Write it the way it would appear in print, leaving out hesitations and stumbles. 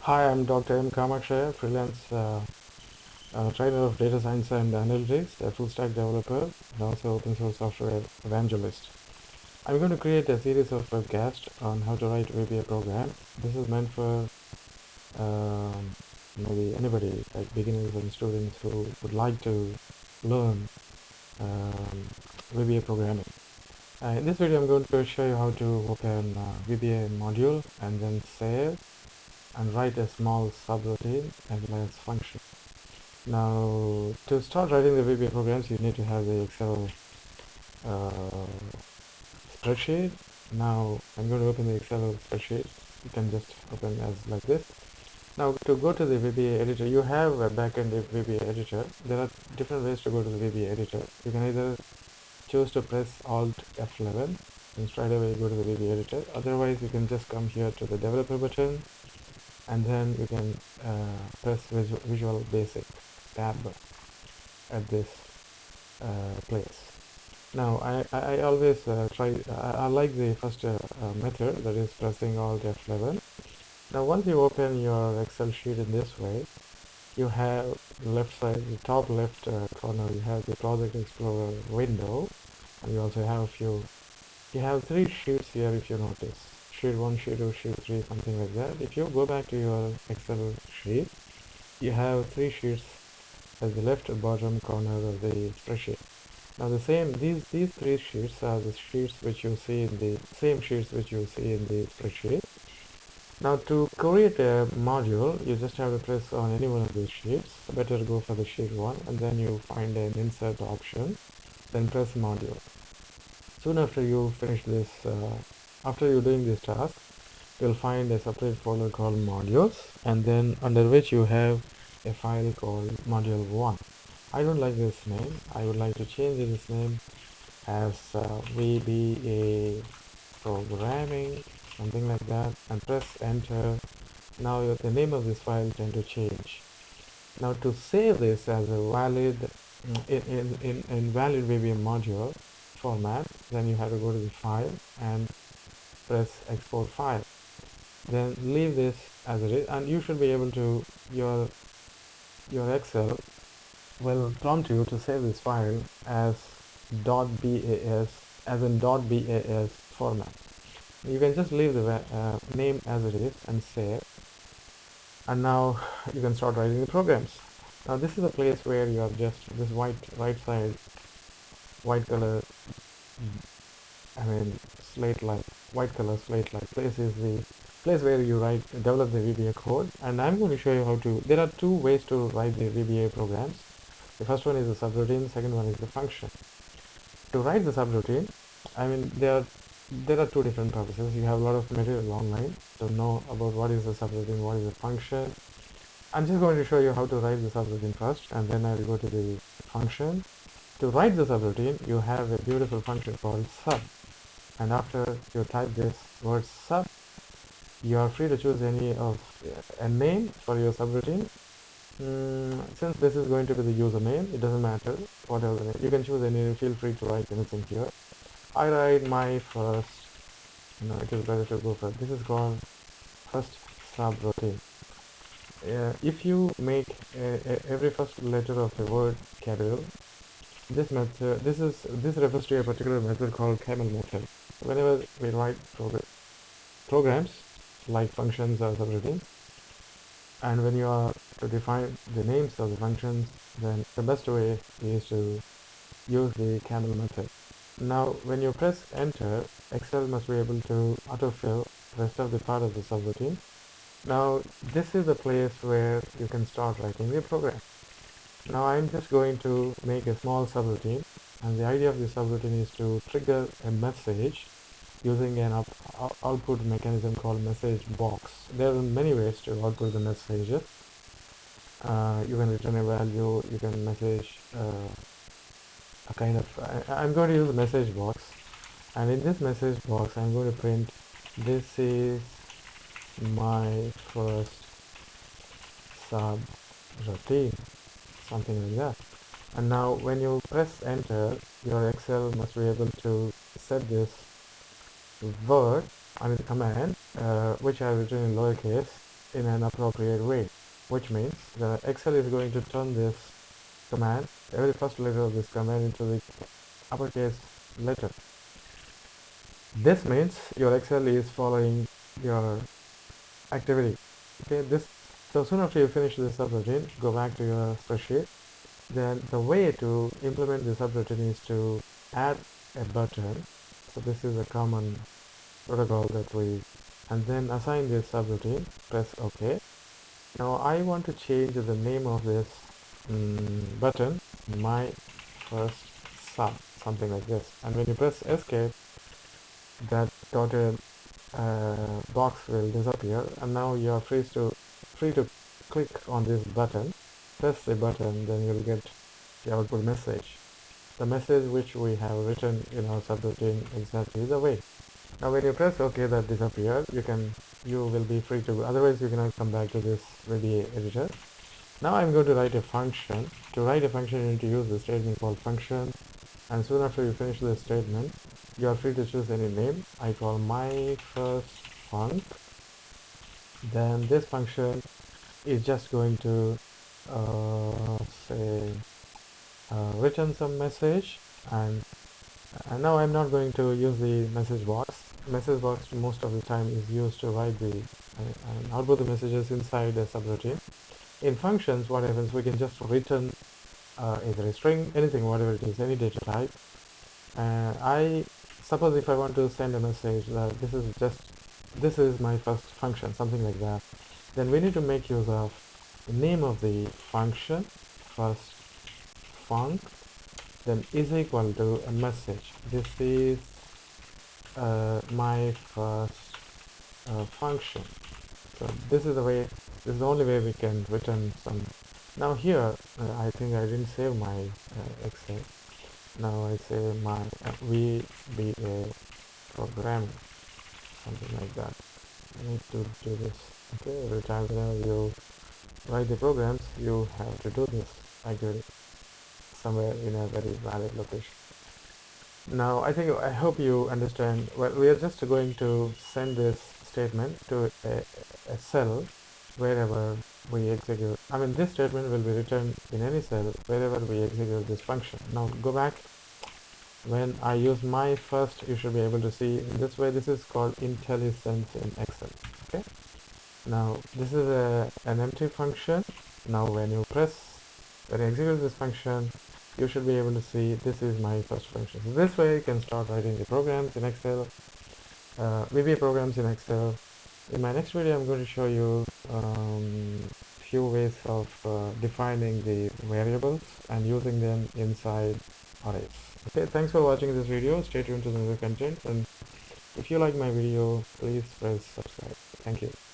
Hi, I'm Dr. M. Kamakshaya, freelance trainer of data science and analytics, a full stack developer, and also open source software evangelist. I'm going to create a series of webcasts on how to write VBA program. This is meant for um, maybe anybody, like beginners and students who would like to learn um, VBA programming. In this video, I'm going to show you how to open VBA module and then save and write a small subroutine as well as function. Now, to start writing the VBA programs, you need to have the Excel uh, spreadsheet. Now, I'm going to open the Excel spreadsheet. You can just open as like this. Now, to go to the VBA editor, you have a backend VBA editor. There are different ways to go to the VBA editor. You can either choose to press Alt F11 and straight away go to the VBA editor. Otherwise, you can just come here to the developer button and then you can press Visual Basic tab at this place. Now I always I like the first method, that is pressing Alt F11. Now once you open your Excel sheet in this way, you have left side, the top left corner, you have the Project Explorer window, and you also have you have three sheets here if you notice. Sheet 1, sheet 2, sheet 3, something like that. If you go back to your Excel sheet, you have three sheets at the left bottom corner of the spreadsheet. Now these three sheets are the sheets which you see in the same sheets which you see in the spreadsheet. Now to create a module, you just have to press on any one of these sheets. Better go for the sheet 1 and then you find an insert option, then press module. Soon after you finish this, after you're doing this task, you'll find a separate folder called modules, and then under which you have a file called module 1. I don't like this name. I would like to change this name as VBA programming, something like that, and press enter. Now the name of this file tend to change. Now to save this as a valid in valid VBA module format, then you have to go to the file and press export file. Then leave this as it is, and you should be able to your Excel will prompt you to save this file as .bas, as in .bas format. You can just leave the name as it is and save, and now you can start writing the programs. Now this is a place where you have just this white right side white color, I mean slate like white color slate like place is the place where you develop the VBA code, and I'm going to show you how to. There are two ways to write the VBA programs. The first one is the subroutine, second one is the function. To write the subroutine, I mean there are two different purposes. You have a lot of material online to know about what is the subroutine, what is the function. I'm just going to show you how to write the subroutine first, and then I will go to the function. To write the subroutine, you have a beautiful function called sub, and after you type this word sub, you are free to choose any of a name for your subroutine. Since this is going to be the username, it doesn't matter whatever the name. You can choose any. Feel free to write anything here. I write my first. No, it is better to go for this. Is called first subroutine. If you make every first letter of a word capital, this refers to a particular method called camel method. Whenever we write programs like functions or subroutines, and when you are to define the names of the functions, then the best way is to use the camel method. Now when you press enter, Excel must be able to autofill the rest of the part of the subroutine. Now this is the place where you can start writing the program. Now I'm just going to make a small subroutine, and the idea of this subroutine is to trigger a message using an output mechanism called message box. There are many ways to output the messages. You can return a value, you can message a kind of, I'm going to use a message box, and in this message box I'm going to print this is my first subroutine, something like that. And now when you press enter, your Excel must be able to set this word, I mean the command, which I have written in lowercase, in an appropriate way, which means the Excel is going to turn this command, every first letter of this command, into the uppercase letter. This means your Excel is following your activity. Okay, so soon after you finish this subroutine, go back to your spreadsheet. Then the way to implement the subroutine is to add a button. So this is a common protocol that we, and then assign this subroutine, press OK. Now I want to change the name of this button, my first sub, something like this. And when you press escape, that dotted box will disappear, and now you are free to click on this button, press the button, then you'll get the output message, the message which we have written in our subroutine exactly the way. Now when you press OK, that disappears. You will be free to go. Otherwise you cannot come back to this VBA editor. Now I'm going to write a function. To write a function, you need to use the statement called function, and soon after you finish this statement, you are free to choose any name. I call my first func. Then this function is just going to say return some message, and now I'm not going to use the message box. Message box most of the time is used to write the and output the messages inside a subroutine. In functions, what happens, we can just return either a string, anything, whatever it is, any data type. I suppose if I want to send a message that this is my first function, something like that, then we need to make use of the name of the function, first func, then is equal to a message. This is my first function. So this is the only way we can return some. Now here, I think I didn't save my Excel. Now I say my VBA programming, something like that. I need to do this. Okay, every time whenever you write the programs, you have to do this activity somewhere in a very valid location. Now I hope you understand. Well, we are just going to send this statement to a cell wherever we execute. I mean, this statement will be written in any cell wherever we execute this function. Now go back. When I use my first, you should be able to see in this way. This is called IntelliSense in Excel. Okay. Now this is an empty function. Now when you execute this function, you should be able to see this is my first function. So this way you can start writing the programs in Excel, VBA programs in Excel. In my next video, I'm going to show you few ways of defining the variables and using them inside arrays. Okay, thanks for watching this video. Stay tuned to the new content, and if you like my video, please press subscribe. Thank you.